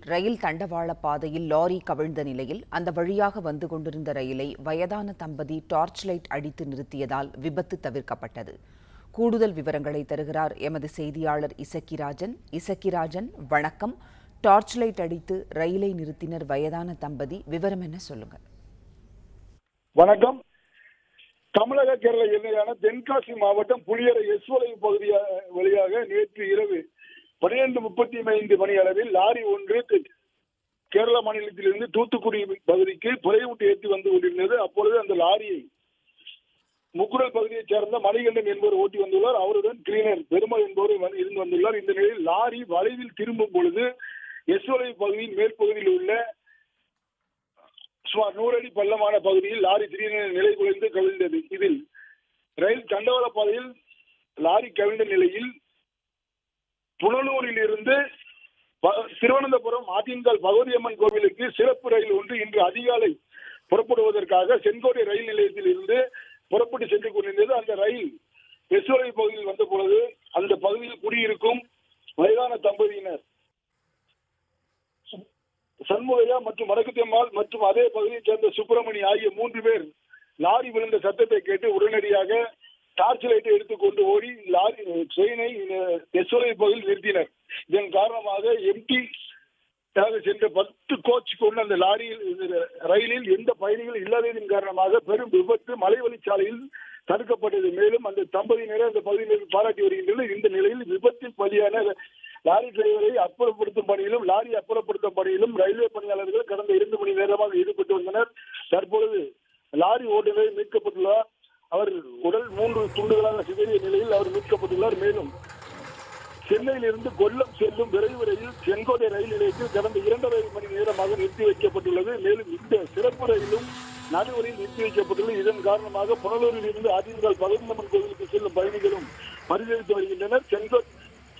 ரயில் தண்டவாள பாதையில் லாரி கவிழ்ந்த நிலையில் அந்த வழியாக வந்து கொண்டிருந்த ரயிலை வயதான தம்பதி டார்ச் லைட் அடித்து நிறுத்தியதால் விபத்து தவிர்க்கப்பட்டது. கூடுதல் விவரங்களை தருகிறார் எமது செய்தியாளர் இசக்கிராஜன். இசக்கிராஜன், வணக்கம். டார்ச் லைட் அடித்து ரயிலை நிறுத்தினர் வயதான தம்பதி, விவரம் என்ன சொல்லுங்க? வணக்கம். தமிழக கேரள எல்லையான தென்காசி மாவட்டம் புளியரை எஸ்வலை பகுதி வழியாக நேற்று இரவு 12:35 மணி அளவில் லாரி ஒன்று கேரள மாநிலத்திலிருந்து தூத்துக்குடி பகுதிக்கு புரையூட்டி ஏற்றி வந்து கொண்டிருந்தது. அப்பொழுது அந்த லாரியை முக்குடல் பகுதியைச் சேர்ந்த மணிகண்டன் என்பவர் ஓட்டி வந்துள்ளார். அவருடன் கிளீனர் பெருமாள் என்பவர் இருந்து வந்துள்ளார். இந்த நிலையில் லாரி வளைவில் திரும்பும் பொழுது எஸ்வலை பகுதியின் மேற்பகுதியில் உள்ள சுமார் 100 அடி பள்ளமான பகுதியில் லாரி திடீரென நிலை குலைந்து கவிழ்ந்தது. இதில் ரயில் தண்டவாள பாதையில் லாரி கவிழ்ந்த நிலையில் புனலூரில் இருந்து திருவனந்தபுரம் ஆதின்கால் பகவதியம்மன் கோவிலுக்கு சிறப்பு ரயில் ஒன்று இன்று அதிகாலை புறப்படுவதற்காக செங்கோட்டை ரயில் நிலையத்தில் இருந்து புறப்பட்டு சென்று கொண்டிருந்தது. அந்த ரயில் எஸ்வலை பகுதியில் வந்த பொழுது அந்த பகுதியில் குடியிருக்கும் வயதான தம்பதியினர் சண்முகையா மற்றும் வடக்குத்தம்மாள் மற்றும் அதே பகுதியைச் சேர்ந்த சுப்பிரமணி ஆகிய 3 பேர் லாரி விழுந்த சத்தத்தை கேட்டு உடனடியாக டார்ச் லைட்டை எடுத்துக்கொண்டு ஓடி லாரி ட்ரெயினை எஸ்வலை பகுதியில் நிறுத்தினர். இதன் காரணமாக எம்டி சென்ற 10 கோச் கொண்டு அந்த ரயிலில் எந்த பயணிகள் இல்லாததன் காரணமாக பெரும் விபத்து மலைவழிச்சாலையில் தடுக்கப்பட்டது. மேலும் அந்த தம்பதியினரை அந்த பகுதியினர் பாராட்டி வருகின்றனர். இந்த நிலையில் விபத்தில் பலியான லாரி டிரைவரை அப்புறப்படுத்தும் பணியிலும் லாரி அப்புறப்படுத்தும் பணியிலும் ரயில்வே பணியாளர்கள் கடந்த 2 மணி நேரமாக ஈடுபட்டு வந்தனர். தற்பொழுது லாரி ஓட்டுநரை மீட்கப்பட்டுள்ளார். அவர் உடல் 3 துண்டுகளாக சிதறிய நிலையில் அவர் மீட்கப்பட்டுள்ளார். மேலும் சென்னையில் இருந்து கொல்லம் செல்லும் விரைவு ரயில் செங்கோட்டை ரயில் நிலையத்தில் கடந்த 2.5 மணி நேரமாக நிறுத்தி வைக்கப்பட்டுள்ளது. மேலும் இந்த சிறப்பு ரயிலும் நடுவரில் நிறுத்தி வைக்கப்பட்டுள்ளது. இதன் காரணமாக புனலூரில் இருந்து ஆதின்கால் பகவதியம்மன் கோவிலுக்கு செல்லும் பயணிகளும் பரிசீலித்து வருகின்றனர்.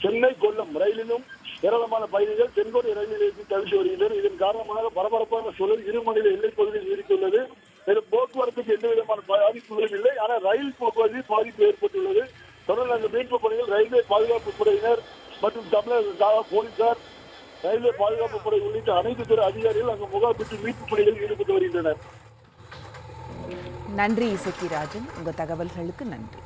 சென்னை கொல்லம் ரயிலிலும் ஏராளமான பயணிகள் செங்கோட்டை ரயில் நிலையத்தில் தவிர்த்து வருகின்றனர். இதன் காரணமாக பரபரப்பான சூழல் இரு மாநில எல்லைப் பகுதியில் நீடித்துள்ளது. மேலும் போக்குவரத்துக்கு எந்த விதமான பாதிப்புகளும் இல்லை. ஆனால் ரயில் போக்குவரத்தில் பாதிப்பு ஏற்பட்டுள்ளது. தொடர்ந்து அந்த மீட்பு பணிகள் ரயில்வே பாதுகாப்பு படையினர் மற்றும் தமிழக போலீசார், ரயில்வே பாதுகாப்பு படை உள்ளிட்ட அனைத்து துறை அதிகாரிகள் அங்கு முகாமிட்டு மீட்பு பணிகளில் ஈடுபட்டு வருகின்றனர். நன்றி இசக்கிராஜன், உங்க தகவல்களுக்கு நன்றி.